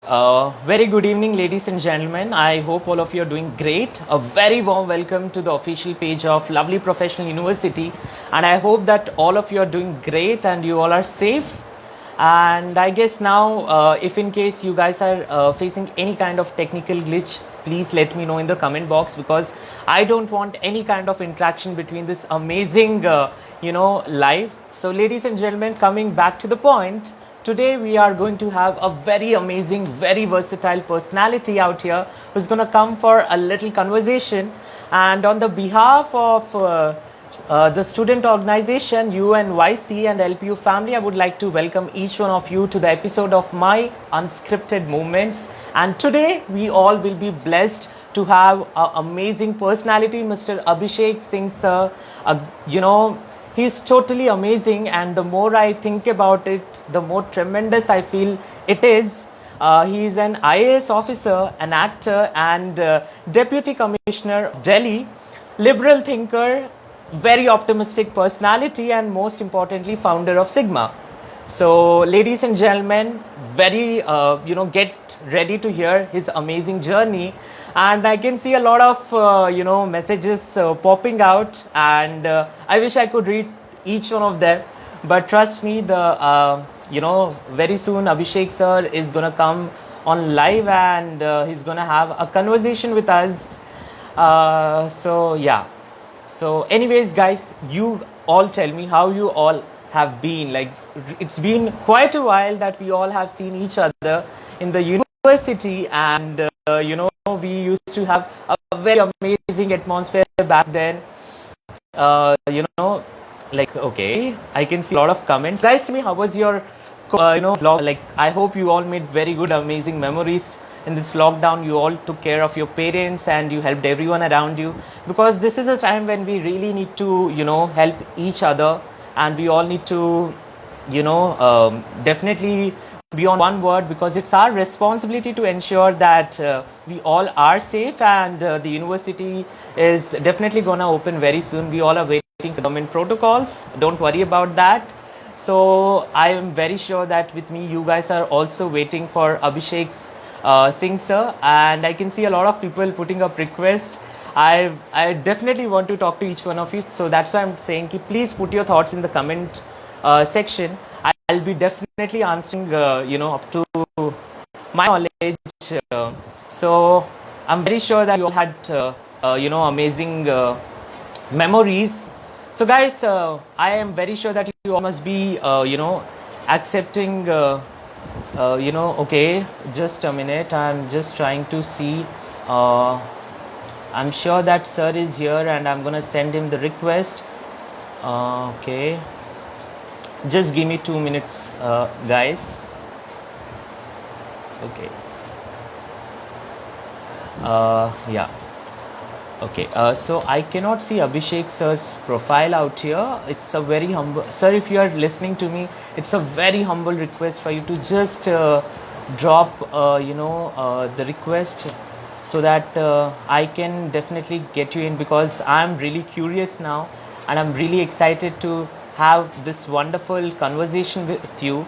Very good evening, ladies and gentlemen. I hope all of you are doing great. A very warm welcome to the official page of Lovely Professional University. And I hope that all of you are doing great and you all are safe. And I guess now, if in case you guys are facing any kind of technical glitch, please let me know in the comment box, because I don't want any kind of interaction between this amazing, live. So, ladies and gentlemen, coming back to the point. Today we are going to have a very amazing, very versatile personality out here who's going to come for a little conversation. And on the behalf of the student organization UNYC and LPU family, I would like to welcome each one of you to the episode of My Unscripted Moments. And today we all will be blessed to have an amazing personality, Mr. Abhishek Singh sir. He's totally amazing, and the more I think about it, the more tremendous I feel it is. He is an IAS officer, an actor, and Deputy Commissioner of Delhi, liberal thinker, very optimistic personality, and most importantly, founder of Sigma. So, ladies and gentlemen, get ready to hear his amazing journey. And I can see a lot of messages popping out, and I wish I could read each one of them. But trust me, very soon Abhishek sir is gonna come on live, and he's gonna have a conversation with us. So, anyways, guys, you all tell me how you all have been. Like, it's been quite a while that we all have seen each other in the university, and we used to have a very amazing atmosphere back then. Okay, I can see a lot of comments. Guys, tell me, how was your vlog? Like, I hope you all made very good, amazing memories in this lockdown. You all took care of your parents and you helped everyone around you, because this is a time when we really need to help each other, and we all need to definitely be on one word, because it's our responsibility to ensure that we all are safe, and the university is definitely gonna open very soon. We all are waiting for government protocols. Don't worry about that. So I am very sure that with me you guys are also waiting for Abhishek's Singh sir, and I can see a lot of people putting up requests. I definitely want to talk to each one of you, so that's why I'm saying please put your thoughts in the comment section. I'll be definitely answering up to my knowledge. So I'm very sure that you all had amazing memories. So guys, I am very sure that you all must be accepting okay, just a minute, I'm just trying to see. I'm sure that sir is here, and I'm gonna send him the request. Okay, just give me 2 minutes, guys. Okay. Yeah. Okay, so I cannot see Abhishek sir's profile out here. It's a very humble, sir, if you are listening to me, it's a very humble request for you to just drop the request, so that I can definitely get you in, because I'm really curious now, and I'm really excited to have this wonderful conversation with you.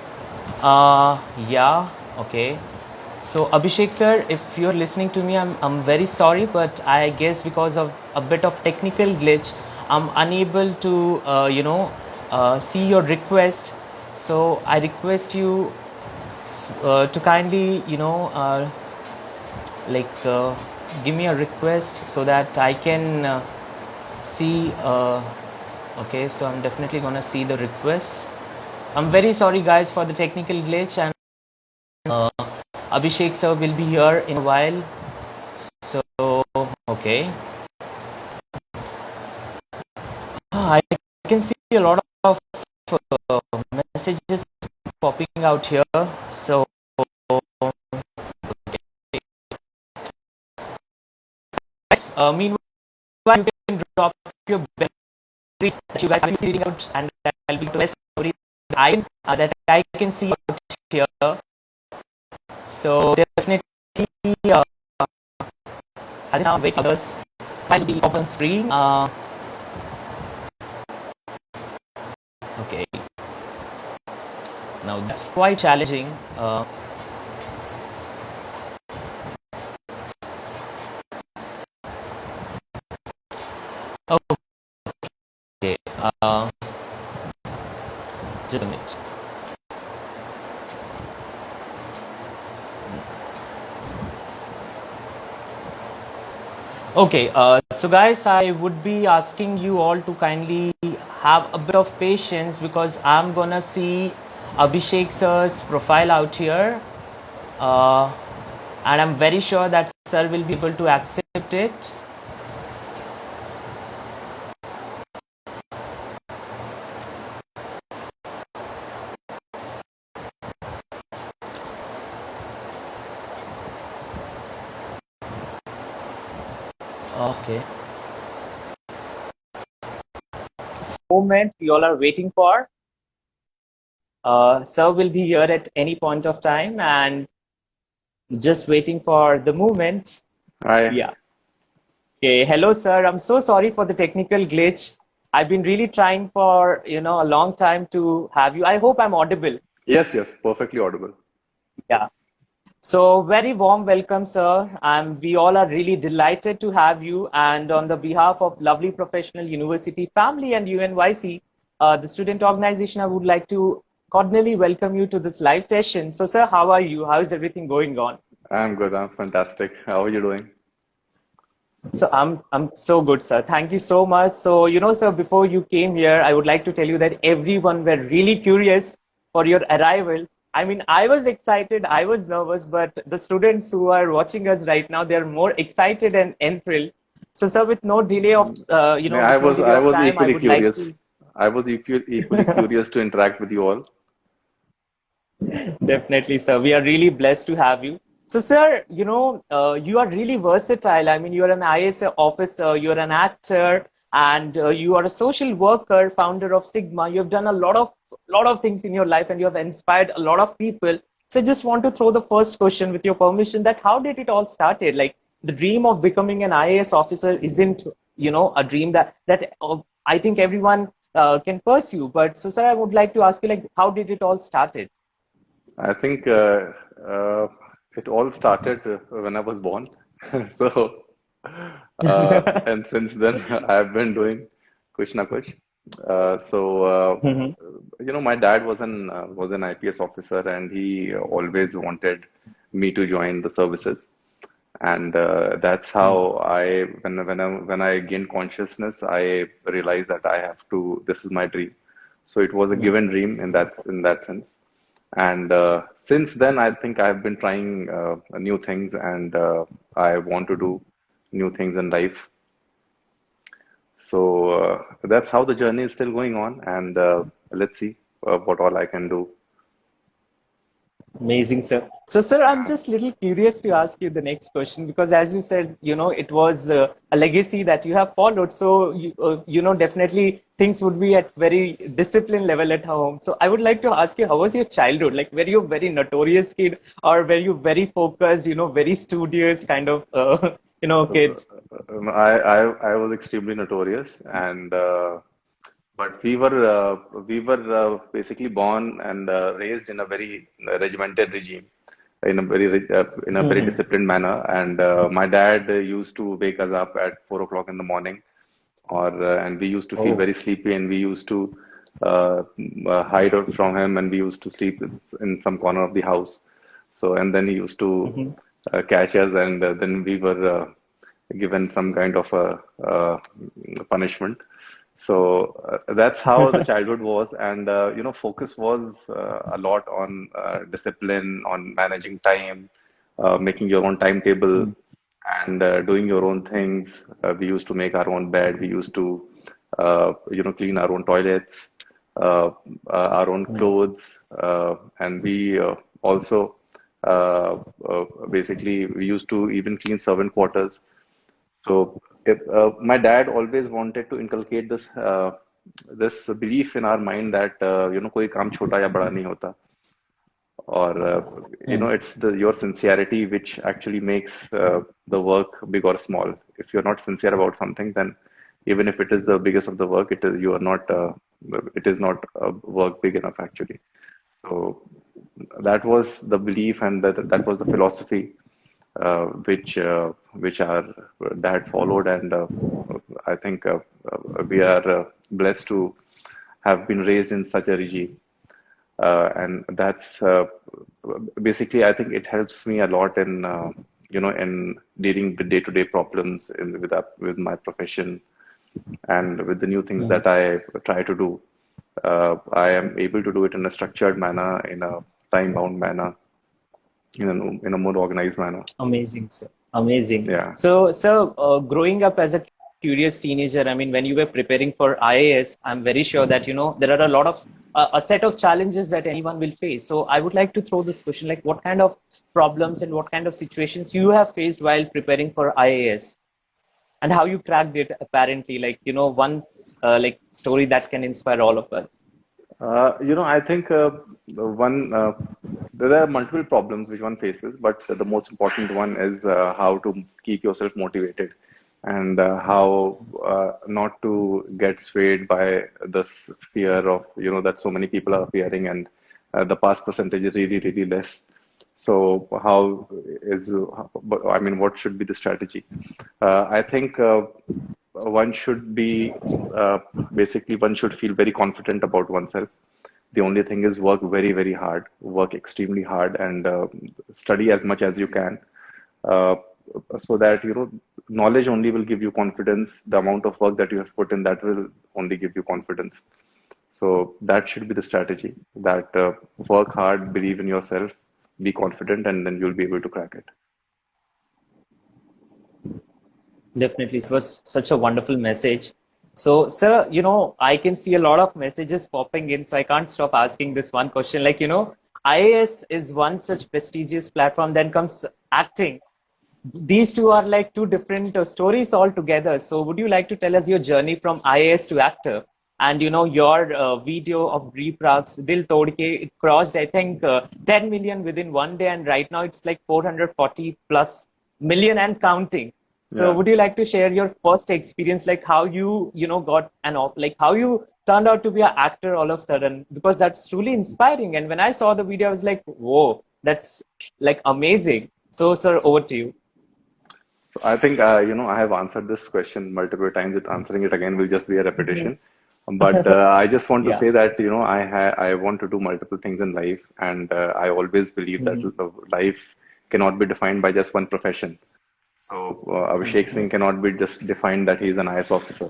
Yeah, okay. So Abhishek sir, if you're listening to me, I'm very sorry, but I guess because of a bit of technical glitch, I'm unable to see your request. So I request you to kindly give me a request, so that I can see. Okay, so I'm definitely gonna see the requests. I'm very sorry guys for the technical glitch, and Abhishek sir will be here in a while. So okay, I can see a lot of messages popping out here. So meanwhile, you can drop your memories that you guys have been reading out, and I'll be the best story that I can see out here. So definitely, I think I'll wait others while be open screen. Okay. Now that's quite challenging. Okay, so guys, I would be asking you all to kindly have a bit of patience because I'm gonna see Abhishek sir's profile out here, uh, and I'm very sure that sir will be able to accept it. Okay. Moment you all are waiting for. Sir will be here at any point of time and just waiting for the moment. Hi. Yeah. Okay. Hello, sir. I'm so sorry for the technical glitch. I've been really trying for, a long time to have you. I hope I'm audible. Yes, yes, perfectly audible. Yeah. So very warm welcome, sir. We all are really delighted to have you. And on the behalf of Lovely Professional University family and UNYC, the student organization, I would like to cordially welcome you to this live session. So, sir, how are you? How is everything going on? I'm good. I'm fantastic. How are you doing? So I'm so good, sir. Thank you so much. So, sir, before you came here, I would like to tell you that everyone were really curious for your arrival. I mean, I was excited, I was nervous, but the students who are watching us right now, they're more excited and enthralled. So, sir, with no delay of I with no was delay I of was time, I equally would like curious. to I was equally curious to interact with you all. definitely, sir. We are really blessed to have you. So, sir, you are really versatile. I mean, you are an IS officer, you're an actor, and you are a social worker, founder of Sigma. You have done a lot of things in your life, and you have inspired a lot of people. So, I just want to throw the first question, with your permission, that how did it all started? Like the dream of becoming an IAS officer isn't, a dream that I think everyone can pursue. But so, sir, I would like to ask you, like, how did it all started? I think it all started when I was born. So, and since then I've been doing kuch na kuch. My dad was an IPS officer, and he always wanted me to join the services. And that's how when I gained consciousness, I realized that I have to. This is my dream. So it was a given dream in that sense. And since then, I think I've been trying new things, and I want to do new things in life. So that's how the journey is still going on, and let's see what all I can do. Amazing, sir. So, sir, I'm just little curious to ask you the next question because, as you said, it was a legacy that you have followed. So, definitely things would be at very disciplined level at home. So, I would like to ask you, how was your childhood? Like, were you a very notorious kid, or were you very focused, very studious kind of, kid? I was extremely notorious, and but we were basically born and raised in a very regimented regime, in a very Hmm. disciplined manner. And my dad used to wake us up at 4 o'clock in the morning, or and we used to feel Oh. very sleepy, and we used to hide out from him, and we used to sleep in some corner of the house. So, and then he used to Hmm. catch us, and then we were given some kind of a punishment. So that's how the childhood was, and focus was a lot on discipline, on managing time, making your own timetable, and doing your own things. We used to make our own bed. We used to, clean our own toilets, uh, our own clothes, and we also basically we used to even clean servant quarters. So my dad always wanted to inculcate this belief in our mind that कोई काम छोटा या बड़ा नहीं होता. Or it's your sincerity which actually makes the work big or small. If you're not sincere about something, then even if it is the biggest of the work, it is not work big enough actually. So that was the belief, and that was the philosophy which our dad followed, and I think we are blessed to have been raised in such a regime. And that's basically, I think it helps me a lot in in dealing with day-to-day problems with my profession and with the new things that I try to do. I am able to do it in a structured manner, in a time-bound manner, in a more organized manner. Amazing, sir. Amazing. Yeah. So, growing up as a curious teenager, I mean, when you were preparing for IAS, I'm very sure that, there are a lot of, a set of challenges that anyone will face. So I would like to throw this question, like what kind of problems and what kind of situations you have faced while preparing for IAS and how you cracked it, apparently, like, one, like story that can inspire all of us. I think there are multiple problems which one faces, but the most important one is how to keep yourself motivated and how not to get swayed by this fear of, that so many people are fearing and the pass percentage is really, really less. So how is, I mean, what should be the strategy? I think one should be basically one should feel very confident about oneself. The only thing is work very, very hard, work extremely hard, and study as much as you can, uh, so that knowledge only will give you confidence. The amount of work that you have put in, that will only give you confidence. So that should be the strategy. That work hard, believe in yourself, be confident, and then you'll be able to crack it. Definitely. It was such a wonderful message. So, sir, I can see a lot of messages popping in, so I can't stop asking this one question. Like, IAS is one such prestigious platform, then comes acting. These two are like two different stories altogether. So, would you like to tell us your journey from IAS to actor? And, your video of Reprags, Dil Tod Ke, it crossed, I think, 10 million within one day. And right now it's like 440 plus million and counting. So Yeah. would you like to share your first experience, like how you, got an op, like how you turned out to be an actor all of a sudden? Because that's truly inspiring. And when I saw the video, I was like, whoa, that's like amazing. So, sir, over to you. So I think I have answered this question multiple times. It answering it again will just be a repetition. But I just want to Yeah. say that I want to do multiple things in life, and I always believe that life cannot be defined by just one profession. So Abhishek Singh cannot be just defined that he is an IS officer.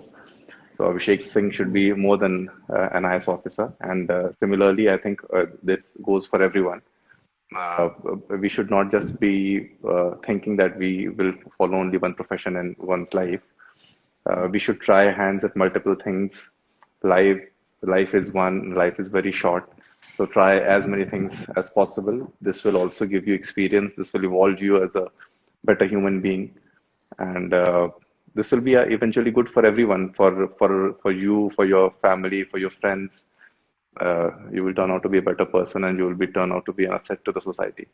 So Abhishek Singh should be more than an IS officer, and similarly, I think this goes for everyone. Uh, we should not just be thinking that we will follow only one profession in one's life. We should try hands at multiple things. Life, life is one. Life is very short. So try as many things as possible. This will also give you experience. This will evolve you as a better human being, and this will be eventually good for everyone, for you, for your family, for your friends. You will turn out to be a better person, and you will be turn out to be an asset to the society.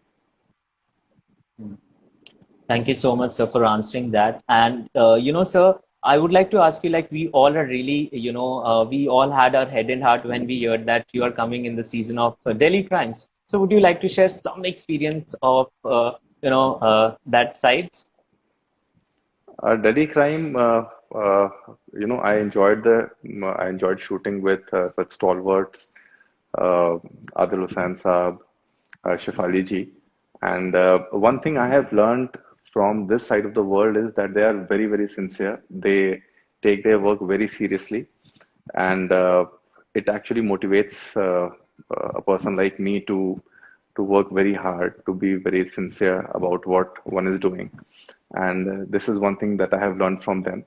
Thank you so much, sir, for answering that. And, sir, I would like to ask you, like, we all are really, we all had our head and heart when we heard that you are coming in the season of Delhi Crimes. So would you like to share some experience of, that side? Delhi Crime, I enjoyed shooting with such stalwarts, uh, Adil Hussain Saab, Shefali ji. And one thing I have learned from this side of the world is that they are very, very sincere. They take their work very seriously, and it actually motivates a person like me to work very hard, to be very sincere about what one is doing. And this is one thing that I have learned from them.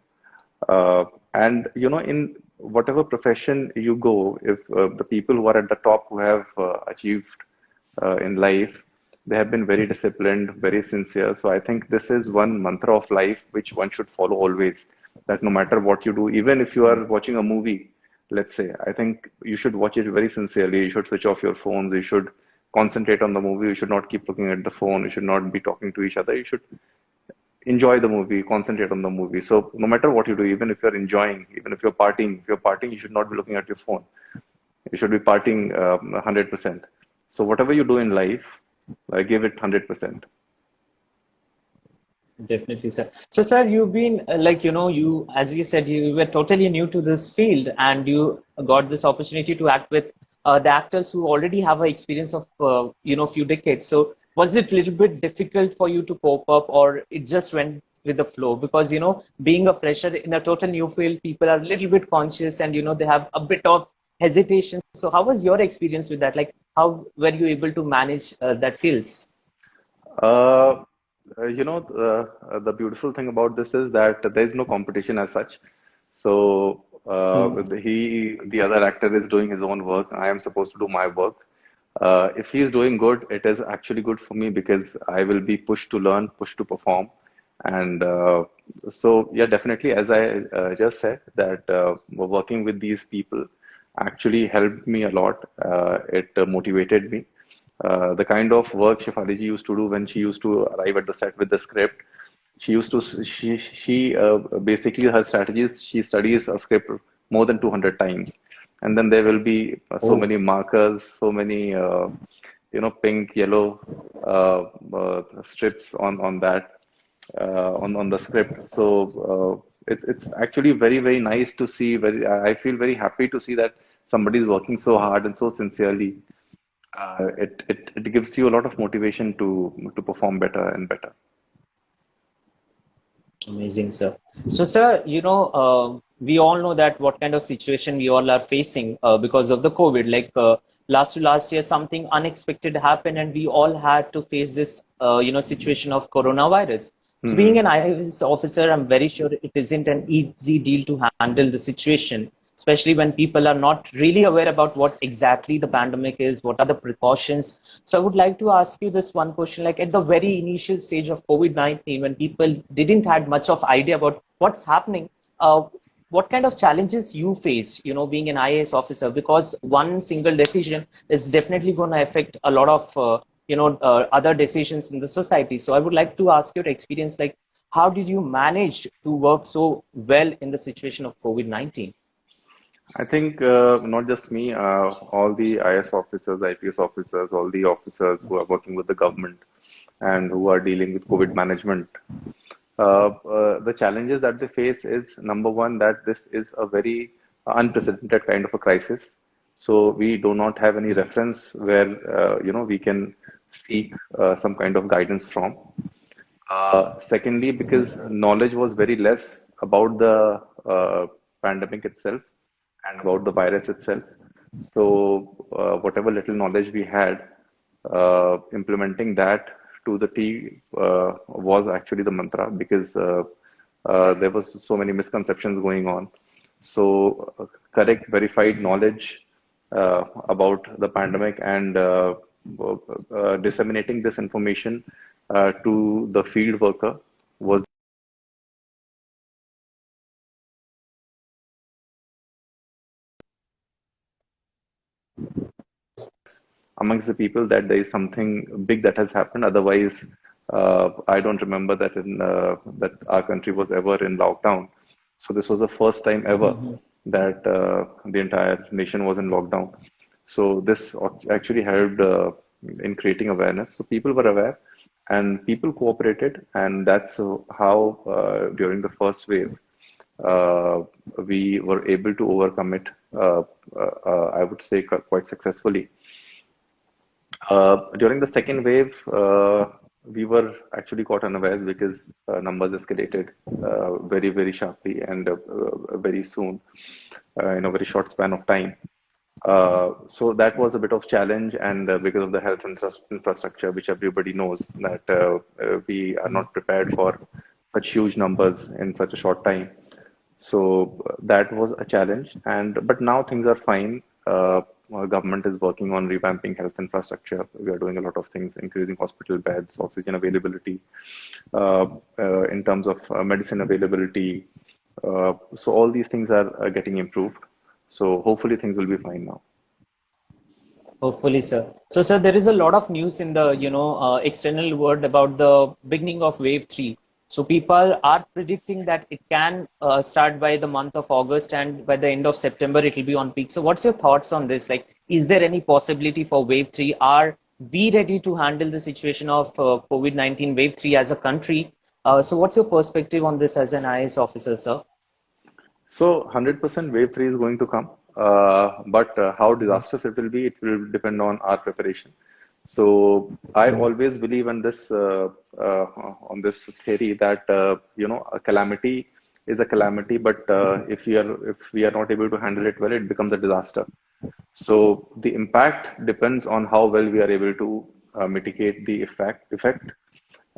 And in whatever profession you go, if the people who are at the top who have achieved in life, they have been very disciplined, very sincere. So I think this is one mantra of life which one should follow always. That no matter what you do, even if you are watching a movie, let's say, I think you should watch it very sincerely. You should switch off your phones. You should concentrate on the movie. You should not keep looking at the phone. You should not be talking to each other. You should enjoy the movie, concentrate on the movie. So no matter what you do, even if you're enjoying, even if you're partying, you should not be looking at your phone. You should be partying 100%. So whatever you do in life, give it 100%. Definitely, sir. So, sir, you've been like, you, as you said, you were totally new to this field and you got this opportunity to act with the actors who already have an experience of, few decades. So, was it a little bit difficult for you to cope up, or it just went with the flow? Because, being a fresher in a total new field, people are a little bit conscious and, they have a bit of hesitation. So how was your experience with that? Like, how were you able to manage that skills? Uh, the beautiful thing about this is that there is no competition as such. So the other actor is doing his own work. I am supposed to do my work. If he's doing good, it is actually good for me because I will be pushed to learn, pushed to perform. And so, yeah, definitely, as I just said, that working with these people actually helped me a lot. It motivated me. The kind of work Shefali ji used to do when she used to arrive at the set with the script, she used to she basically her strategies, she studies a script more than 200 times, and then there will be so Oh, many markers, so many pink, yellow strips on that on the script. So it's actually very nice to see. I feel very happy to see that somebody is working so hard and so sincerely. It gives you a lot of motivation to perform better and better. amazing, sir. So, sir, we all know that what kind of situation we all are facing because of the COVID. Like last to last year, something unexpected happened, and we all had to face this, situation of coronavirus. So, being Hmm. an IAS officer, I'm very sure it isn't an easy deal to handle the situation, especially when people are not really aware about what exactly the pandemic is, what are the precautions. So I would like to ask you this one question, like at the very initial stage of COVID-19, when people didn't had much of idea about what's happening, uh, what kind of challenges you face, being an IAS officer, because one single decision is definitely going to affect a lot of, other decisions in the society. So I would like to ask your experience, like, how did you manage to work so well in the situation of COVID-19? I think not just me, all the IS officers, IPS officers, all the officers who are working with the government and who are dealing with COVID management. The challenges that they face is number one, that this is a very unprecedented kind of a crisis. So we do not have any reference where we can seek some kind of guidance from. Secondly, because knowledge was very less about the pandemic itself and about the virus itself. So, whatever little knowledge we had, implementing that to the T was actually the mantra because there was so many misconceptions going on. So, correct, verified knowledge about the pandemic and disseminating this information to the field worker was amongst the people that there is something big that has happened. Otherwise, I don't remember that in that our country was ever in lockdown. So this was the first time ever that the entire nation was in lockdown. So this actually helped in creating awareness. So people were aware and people cooperated, and that's how during the first wave uh, we were able to overcome it. I would say quite successfully. During the second wave, we were actually caught unawares because numbers escalated very sharply and very soon in a very short span of time. So that was a bit of challenge, and because of the health infrastructure, which everybody knows that we are not prepared for such huge numbers in such a short time. So that was a challenge, and but now things are fine. Our government is working on revamping health infrastructure. We are doing a lot of things, increasing hospital beds, oxygen availability, in terms of medicine availability. So all these things are getting improved. So hopefully things will be fine now. Hopefully, sir. So, sir, there is a lot of news in the external world about the beginning of wave three. So, people are predicting that it can start by the month of August, and by the end of September it will be on peak. So, what's your thoughts on this? Like, is there any possibility for wave three? Are we ready to handle the situation of COVID-19 wave three as a country? So, what's your perspective on this as an IAS officer, sir? So 100% wave three is going to come, but how disastrous it will be, it will depend on our preparation. So I always believe in this uh, on this theory that a calamity is a calamity, but if we are not able to handle it well, it becomes a disaster. So the impact depends on how well we are able to mitigate the effect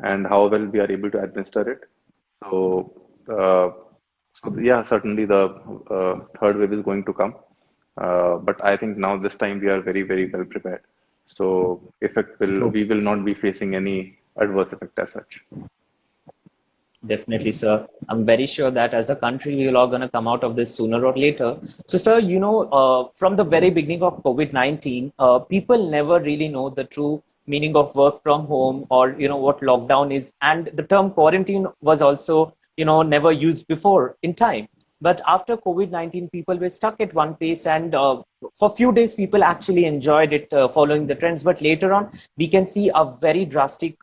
and how well we are able to administer it. So, yeah, certainly the third wave is going to come. But I think now this time we are very, very well prepared. So we will not be facing any adverse effect as such. Definitely, sir. I'm very sure that as a country, we're all going to come out of this sooner or later. So, sir, from the very beginning of COVID-19, people never really know the true meaning of work from home or, what lockdown is. And the term quarantine was also, never used before in time. But after COVID-19, people were stuck at one place, and for a few days, people actually enjoyed it, following the trends. But later on, we can see a very drastic,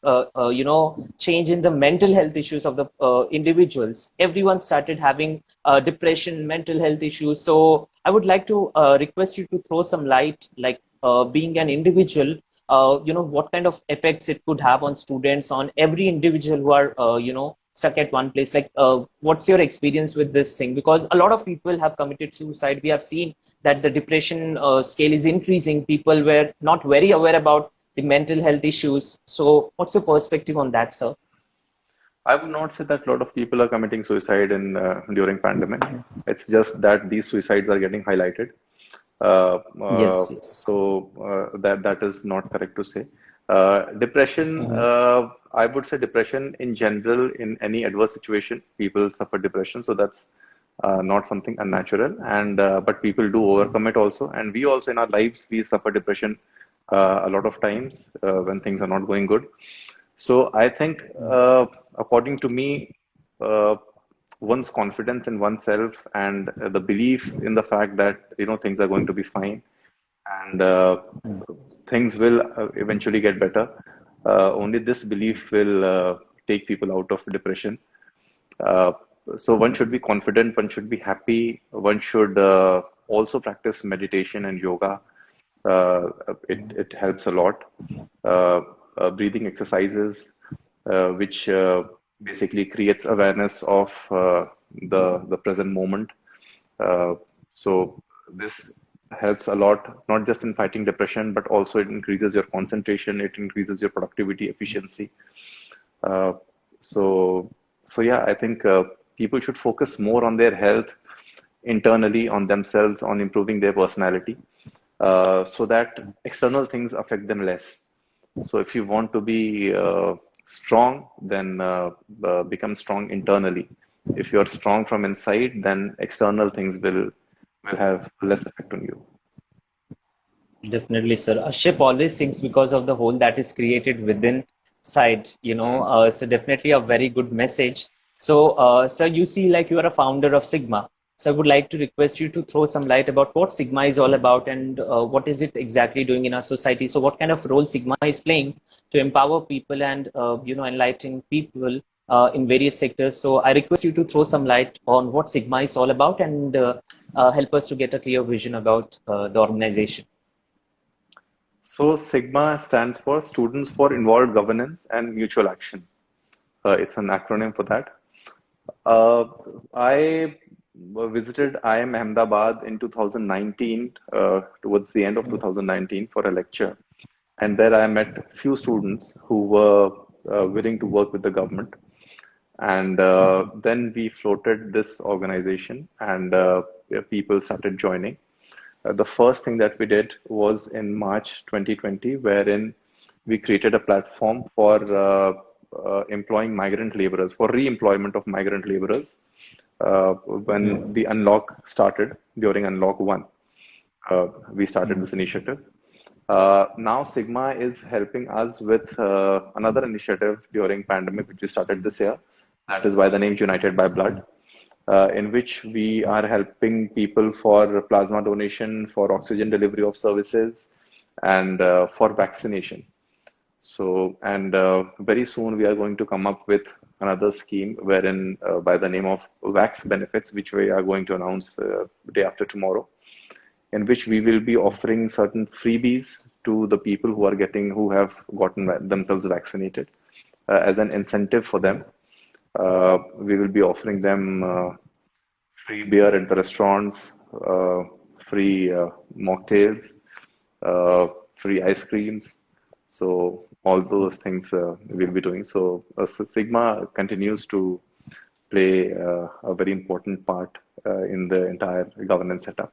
change in the mental health issues of the individuals. Everyone started having depression, mental health issues. So I would like to request you to throw some light, like being an individual. What kind of effects it could have on students, on every individual who are, stuck at one place. Like, what's your experience with this thing? Because a lot of people have committed suicide. We have seen that the depression scale is increasing. People were not very aware about the mental health issues. So, what's your perspective on that, sir? I would not say that a lot of people are committing suicide in during pandemic. It's just that these suicides are getting highlighted. Uh, uh, Yes, yes. that is not correct to say. Depression, Mhm. I would say depression in general, in any adverse situation, people suffer depression. So that's not something unnatural. And but people do overcome it also. And we also in our lives we suffer depression a lot of times when things are not going good. So I think, according to me, uh, one's confidence in oneself and the belief in the fact that things are going to be fine and things will eventually get better. Only this belief will take people out of depression. Uh, so one should be confident, one should be happy, one should also practice meditation and yoga. Uh, it helps a lot. Uh, Breathing exercises, which basically creates awareness of the present moment. Uh, so this helps a lot, not just in fighting depression, but also it increases your concentration, it increases your productivity, efficiency. Uh, so, so yeah, I think people should focus more on their health internally, on themselves, on improving their personality, so that external things affect them less. So, if you want to be strong, then become strong internally. If you are strong from inside, then external things will have less effect on you. Definitely, sir. A ship always sinks because of the hole that is created within side, So definitely a very good message. So, sir, you see, like you are a founder of Sigma. So I would like to request you to throw some light about what Sigma is all about and what is it exactly doing in our society. So what kind of role Sigma is playing to empower people and, enlighten people in various sectors. So I request you to throw some light on what Sigma is all about and help us to get a clear vision about the organization. So, Sigma stands for Students for Involved Governance and Mutual Action. It's an acronym for that. Uh, I visited IIM Ahmedabad in 2019, towards the end of 2019, for a lecture. And there I met few students who were willing to work with the government. And then we floated this organization, and people started joining. The first thing that we did was in March 2020, wherein we created a platform for employing migrant laborers, for re-employment of migrant laborers when the unlock started during unlock one. We started this initiative. Now Sigma is helping us with another initiative during pandemic, which we started this year. That is by the name United by Blood, in which we are helping people for plasma donation, for oxygen delivery of services, and for vaccination. So, and very soon we are going to come up with another scheme wherein, by the name of Vax Benefits, which we are going to announce day after tomorrow, in which we will be offering certain freebies to the people who have gotten themselves vaccinated as an incentive for them. We will be offering them free beer at the restaurants, uh, free mocktails, uh, free ice creams. So all those things we'll be doing. So Sigma continues to play a very important part in the entire governance setup.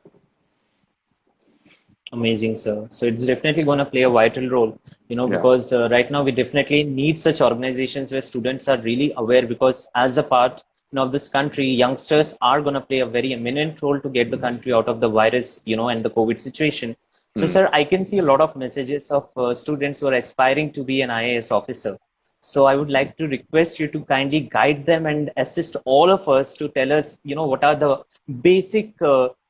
Amazing, sir. So it's definitely going to play a vital role, Yeah. because right now we definitely need such organizations where students are really aware, because as a part, of this country, youngsters are going to play a very eminent role to get the country out of the virus, and the COVID situation. So, Hmm. sir, I can see a lot of messages of students who are aspiring to be an IAS officer. So I would like to request you to kindly guide them and assist all of us to tell us, what are the basic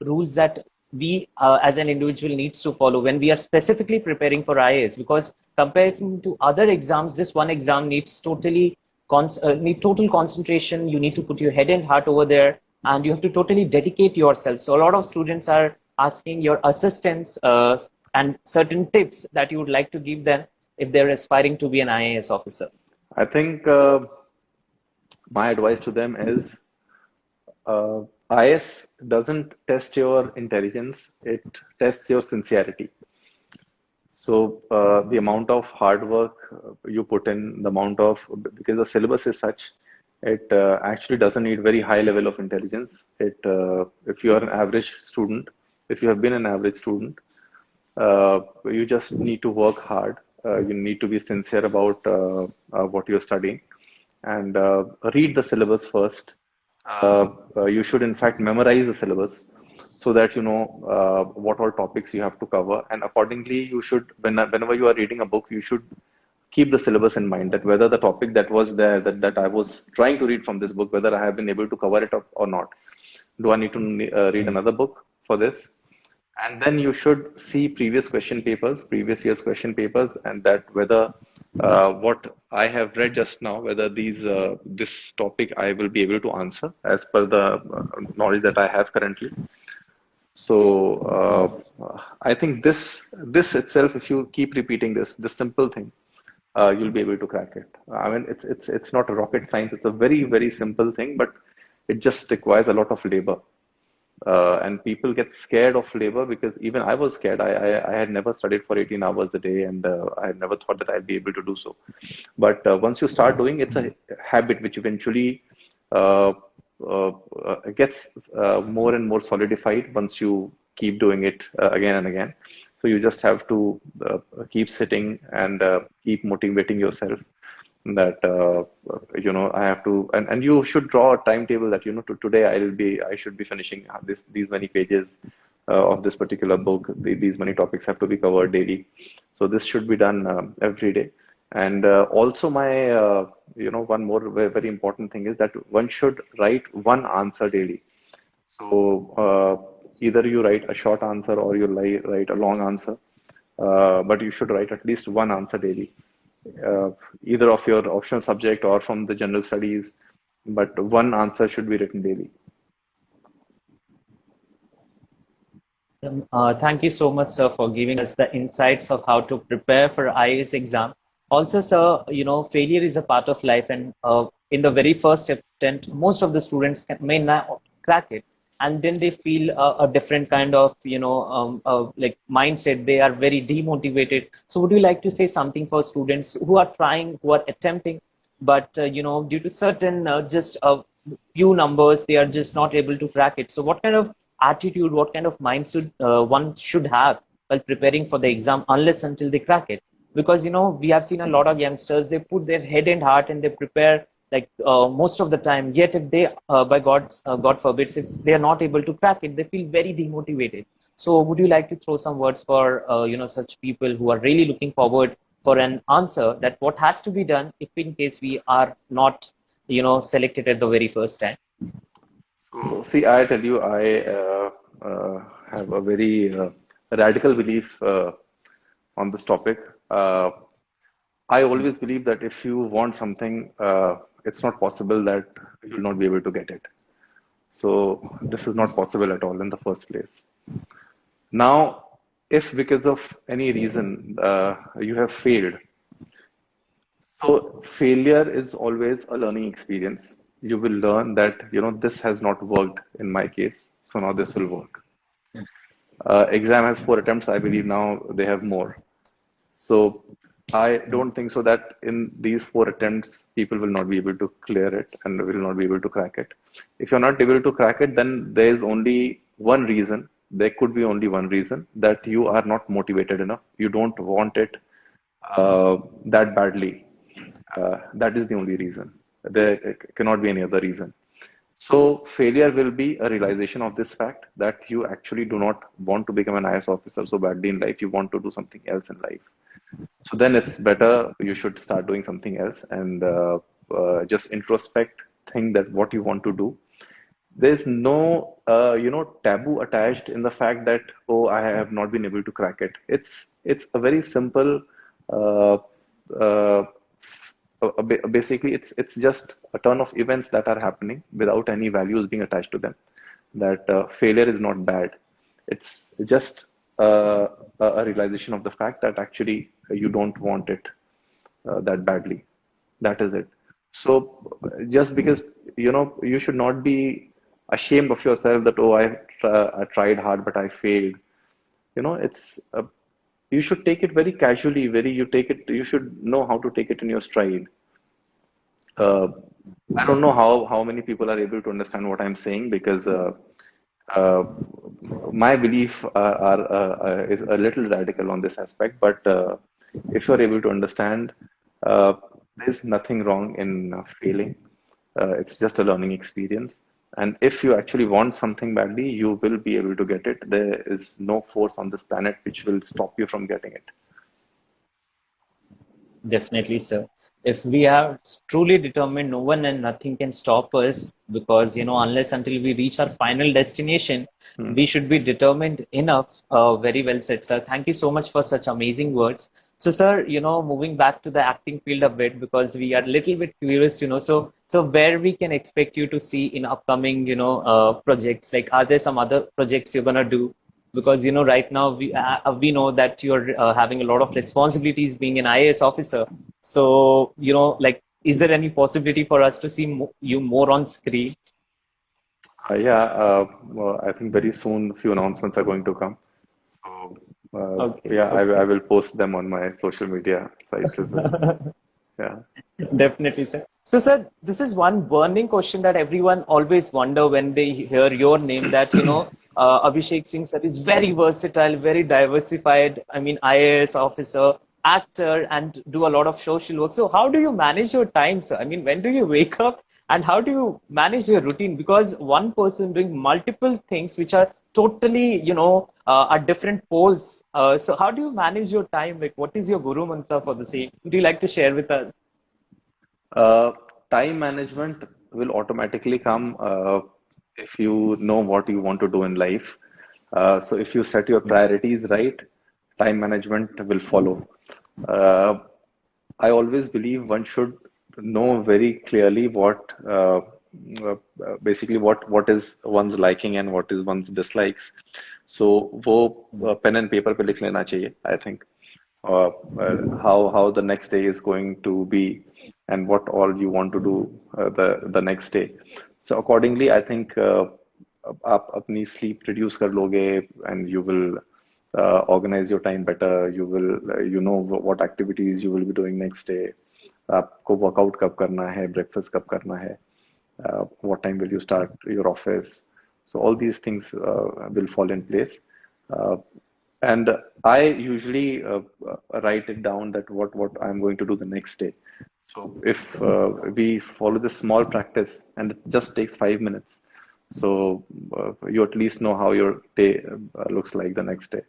rules that we as an individual needs to follow when we are specifically preparing for IAS. Because compared to other exams, this one exam needs need total concentration. You need to put your head and heart over there, and you have to totally dedicate yourself. So a lot of students are asking your assistance and certain tips that you would like to give them if they're aspiring to be an IAS officer. I think my advice to them is IS doesn't test your intelligence, it tests your sincerity. So the amount of hard work you put in, because the syllabus is such, it actually doesn't need very high level of intelligence. If you are an average student, if you have been an average student, you just need to work hard. You need to be sincere about what you're studying, and read the syllabus first. You should, in fact, memorize the syllabus so that you know what all topics you have to cover. And accordingly, whenever you are reading a book, you should keep the syllabus in mind, that whether the topic that was there, that I was trying to read from this book, whether I have been able to cover it up or not. Do I need to read another book for this? And then you should see previous year's question papers, and that whether what I have read just now, whether this topic I will be able to answer as per the knowledge that I have currently. So I think this itself, if you keep repeating this simple thing, you'll be able to crack it. I mean, it's not a rocket science. It's a very simple thing, but it just requires a lot of labor. And people get scared of labor, because even I was scared. I had never studied for 18 hours a day, and I had never thought that I'd be able to do so. But once you start doing, it's a habit which eventually uh, gets more and more solidified once you keep doing it again and again. So you just have to keep sitting and keep motivating yourself, that I have to, and you should draw a timetable that today I should be finishing these many pages of this particular book. These many topics have to be covered daily, so this should be done every day. And also my one more very important thing is that one should write one answer daily. So either you write a short answer or you write a long answer, but you should write at least one answer daily, uh, either of your optional subject or from the general studies, but one answer should be written daily. Thank you so much, sir, for giving us the insights of how to prepare for IAS exam. Also, sir, failure is a part of life, and in the very first attempt, most of the students may not crack it, and then they feel a different kind of, like mindset. They are very demotivated. So, would you like to say something for students who are trying, who are attempting, but due to certain just a few numbers, they are just not able to crack it? So, what kind of attitude, what kind of mindset one should have while preparing for the exam, unless until they crack it? Because we have seen a lot of youngsters, they put their head and heart and they prepare like most of the time, yet if they by god forbids, if they are not able to crack it, they feel very demotivated. So would you like to throw some words for such people who are really looking forward for an answer, that what has to be done if in case we are not selected at the very first time? So, see, I tell you, I have a very radical belief on this topic. I always believe that if you want something, it's not possible that you'll not be able to get it. So, this is not possible at all in the first place. Now, if because of any reason you have failed, so failure is always a learning experience. You will learn that, this has not worked in my case, so now this will work. Exam has 4 attempts. I believe now they have more. So I don't think so that in these 4 attempts, people will not be able to clear it and will not be able to crack it. If you're not able to crack it, then there is only one reason. There could be only one reason that you are not motivated enough. You don't want it that badly. That is the only reason. There cannot be any other reason. So failure will be a realization of this fact that you actually do not want to become an IS officer so badly in life. You want to do something else in life. So then it's better you should start doing something else and just introspect, think that what you want to do. There's no taboo attached in the fact that, oh, I have not been able to crack it. It's a very simple uh, uh, basically it's just a ton of events that are happening without any values being attached to them. That failure is not bad. It's just a realization of the fact that actually you don't want it that badly. That is it. So just because you should not be ashamed of yourself that, oh, I tried hard but I failed. It's you should take it very casually. You should know how to take it in your stride. uh, I don't know how many people are able to understand what I'm saying because uh, my belief is a little radical on this aspect. But if you're able to understand, uh, there's nothing wrong in failing. It's just a learning experience. And if you actually want something badly, you will be able to get it. There is no force on this planet which will stop you from getting it. Definitely, sir. If we are truly determined, no one and nothing can stop us because, unless until we reach our final destination, Hmm. we should be determined enough. Very well said, sir. Thank you so much for such amazing words. So, sir, moving back to the acting field a bit because we are a little bit curious, so where we can expect you to see in upcoming, projects, like are there some other projects you're gonna do? Because right now we know that you're having a lot of responsibilities being an IAS officer. So like, is there any possibility for us to see you more on screen? Yeah, well, I think very soon few announcements are going to come. So, Okay, yeah, I okay. will post them on my social media sites as well. Yeah. Definitely, sir. So, sir, this is one burning question that everyone always wonder when they hear your name. That Abhishek Singh sir is very versatile, very diversified. I mean, IAS officer, actor, and do a lot of social work. So, how do you manage your time, sir? I mean, when do you wake up, and how do you manage your routine? Because one person doing multiple things which are totally, at different poles. So, how do you manage your time? Like, what is your guru mantra for the same? Would you like to share with us? Uh, Time management will automatically come if you know what you want to do in life. So if you set your priorities right, time management will follow. Uh, I always believe one should know very clearly basically what is one's liking and what is one's dislikes. So वो pen and paper पे लिख लेना चाहिए, I think. How the next day is going to be and what all you want to do the next day. So accordingly, I think आप अपनी sleep reduce कर लोगे and you will organize your time better. You will you know what activities you will be doing next day. आपको workout कब करना है, breakfast कब करना है, what time will you start your office. So all these things will fall in place. Uh, and I usually write it down that what I'm going to do the next day. So if we follow this small practice and it just takes 5 minutes, so you at least know how your day looks like the next day.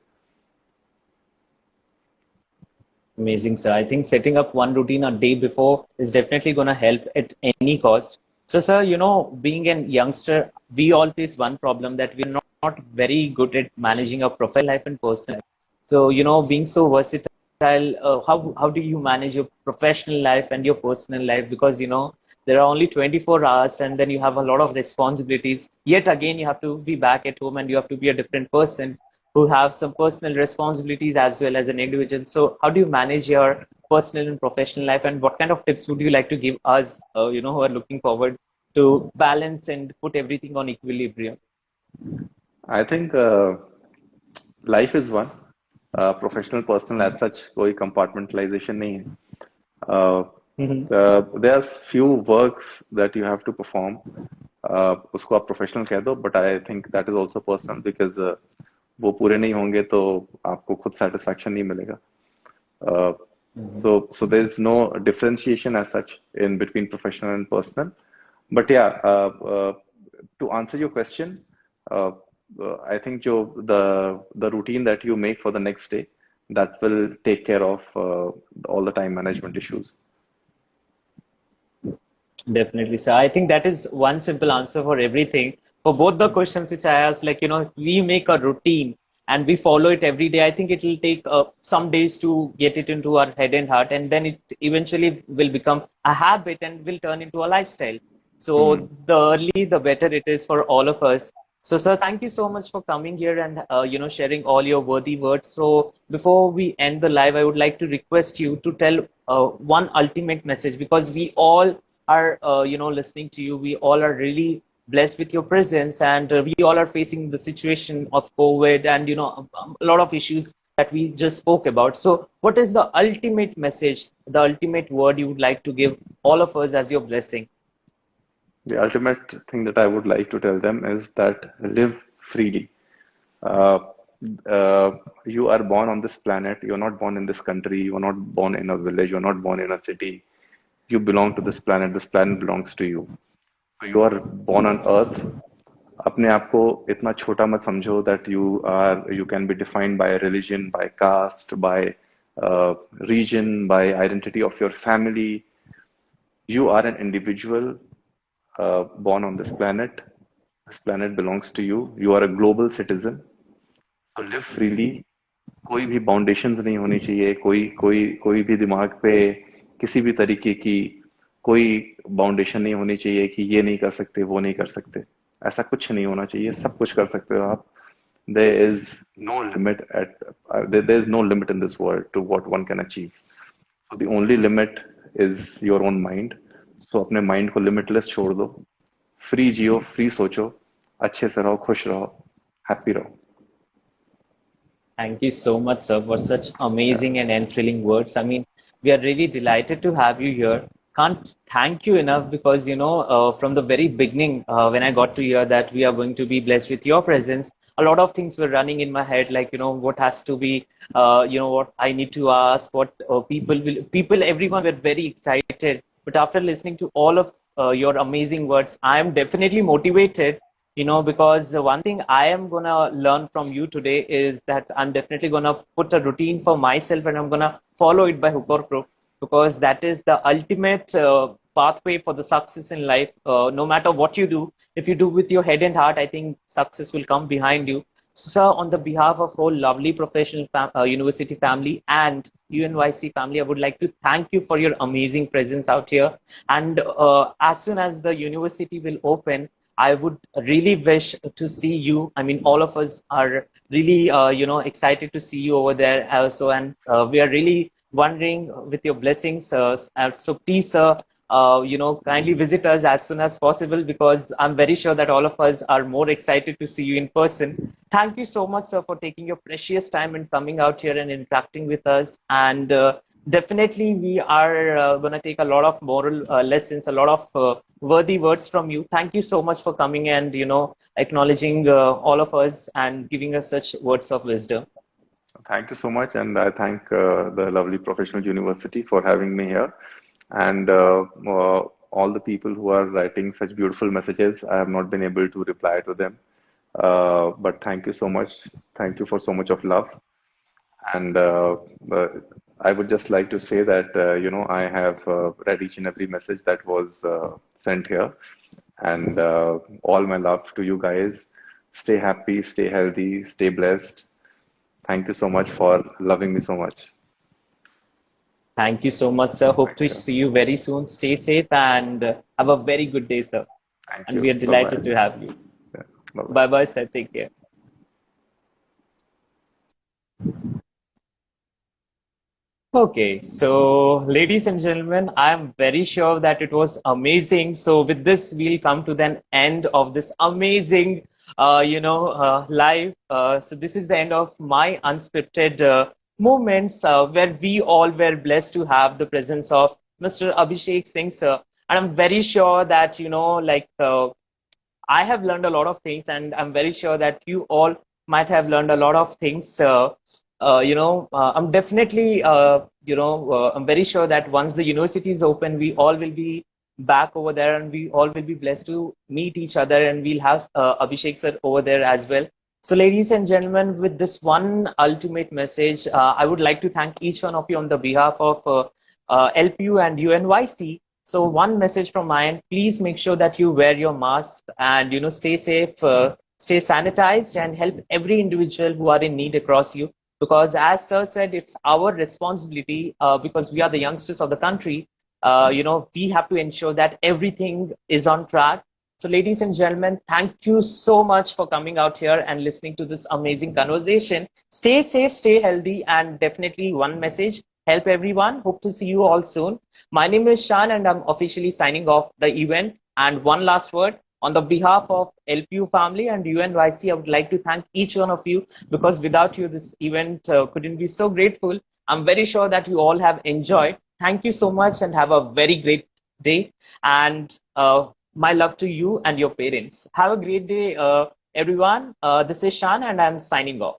Amazing, sir. I think setting up one routine a day before is definitely going to help at any cost. So, sir, being a youngster, we all face one problem that we're not very good at managing our professional life and personal life. So, being so versatile, how do you manage your professional life and your personal life? Because, there are only 24 hours and then you have a lot of responsibilities. Yet again, you have to be back at home and you have to be a different person who have some personal responsibilities as well as an individual. So how do you manage your personal and professional life, and what kind of tips would you like to give us, who are looking forward to balance and put everything on equilibrium? I think life is one. Professional, personal, as such, कोई compartmentalization नहीं है. Uh, Mhm. there's few works that you have to perform. उसको आप professional कह दो, but I think that is also personal because वो पूरे नहीं होंगे तो आपको खुद satisfaction नहीं मिलेगा. Uh, Mhm. so there's no differentiation as such in between professional and personal. But yeah, to answer your question, uh, I think Joe, the routine that you make for the next day, that will take care of all the time management issues. Definitely. So I think that is one simple answer for everything. For both the questions which I asked, like, if we make a routine and we follow it every day, I think it will take some days to get it into our head and heart, and then it eventually will become a habit and will turn into a lifestyle. Hmm. So the early, the better it is for all of us. So, sir, thank you so much for coming here and sharing all your worthy words. So, before we end the live, I would like to request you to tell one ultimate message, because we all are listening to you. We all are really blessed with your presence, and we all are facing the situation of COVID and a lot of issues that we just spoke about. So, what is the ultimate message, the ultimate word you would like to give all of us as your blessing? The ultimate thing that I would like to tell them is that live freely. Uh, uh, you are born on this planet. You're not born in this country. You're not born in a village. You're not born in a city. You belong to this planet. This planet belongs to you. So you are born on Earth. अपने आप को इतना छोटा मत समझो that you can be defined by religion, by caste, by region, by identity of your family. You are an individual born on this planet. This planet belongs to you. You are a global citizen. So live freely. कोई भी बाउंडेशंस नहीं होनी चाहिए. कोई कोई कोई भी दिमाग पे किसी भी तरीके की कोई बाउंडेशन नहीं होनी चाहिए कि ये नहीं कर सकते, वो नहीं कर सकते. ऐसा कुछ नहीं होना चाहिए. सब कुछ कर सकते हो आप. There is no limit there is no limit in this world to what one can achieve. So the only limit is your own mind. So अपने mind को limitless छोड़ दो. फ्री जियो, फ्री सोचो, अच्छे से रहो, खुश रहो, हैप्पी रहो. Thank you so much, sir, for such Yeah. amazing and thrilling words. I mean, we are really delighted to have you here. Can't thank you enough, because, from the very beginning, when I got to hear that we are going to be blessed with your presence, a lot of things were running in my head, like, what has to be, what I need to ask, what everyone were very excited. But after listening to all of your amazing words, I am definitely motivated, because the one thing I am gonna learn from you today is that I'm definitely gonna put a routine for myself, and I'm gonna follow it by hook or crook, because that is the ultimate pathway for the success in life. No matter what you do, if you do with your head and heart, I think success will come behind you. So, sir, on the behalf of whole lovely professional university family and UNYC family, I would like to thank you for your amazing presence out here. And as soon as the university will open, I would really wish to see you. I mean, all of us are really, excited to see you over there also, and we are really wondering with your blessings. So please, kindly visit us as soon as possible, because I'm very sure that all of us are more excited to see you in person. Thank you so much, sir, for taking your precious time and coming out here and interacting with us. And definitely, we are going to take a lot of moral lessons, a lot of worthy words from you. Thank you so much for coming and, acknowledging all of us and giving us such words of wisdom. Thank you so much, and I thank the lovely professional university for having me here, and all the people who are writing such beautiful messages. I have not been able to reply to them, but thank you so much. Thank you for so much of love. And uh, I would just like to say that, I have read each and every message that was sent here. And all my love to you guys. Stay happy, stay healthy, stay blessed. Thank you so much for loving me so much. Thank you so much, sir. Hope Thank to you. see you very soon. Stay safe and have a very good day, sir. Thank And we you. are Bye bye. delighted to have you. Yeah. Bye bye. Bye bye, sir. Take care. Okay, so ladies and gentlemen, I am very sure that it was amazing. So with this, we'll come to the end of this amazing, live. So this is the end of my unscripted moments where we all were blessed to have the presence of Mr. Abhishek Singh, sir. And I'm very sure that, I have learned a lot of things, and I'm very sure that you all might have learned a lot of things. I'm definitely, I'm very sure that once the university is open, we all will be back over there, and we all will be blessed to meet each other, and we'll have Abhishek sir over there as well. So, ladies and gentlemen, with this one ultimate message, I would like to thank each one of you on the behalf of LPU and UNYC. So one message from my end, please make sure that you wear your mask and stay safe, stay sanitized, and help every individual who are in need across you. Because as sir said, it's our responsibility because we are the youngsters of the country. We have to ensure that everything is on track. So ladies and gentlemen, thank you so much for coming out here and listening to this amazing conversation. Stay safe, stay healthy, and definitely one message, help everyone. Hope to see you all soon. My name is Shan, and I'm officially signing off the event. And one last word, on the behalf of LPU family and UNYC, I would like to thank each one of you because without you, this event couldn't be so grateful. I'm very sure that you all have enjoyed. Thank you so much and have a very great day. And my love to you and your parents. Have a great day, everyone. This is Shan, and I'm signing off.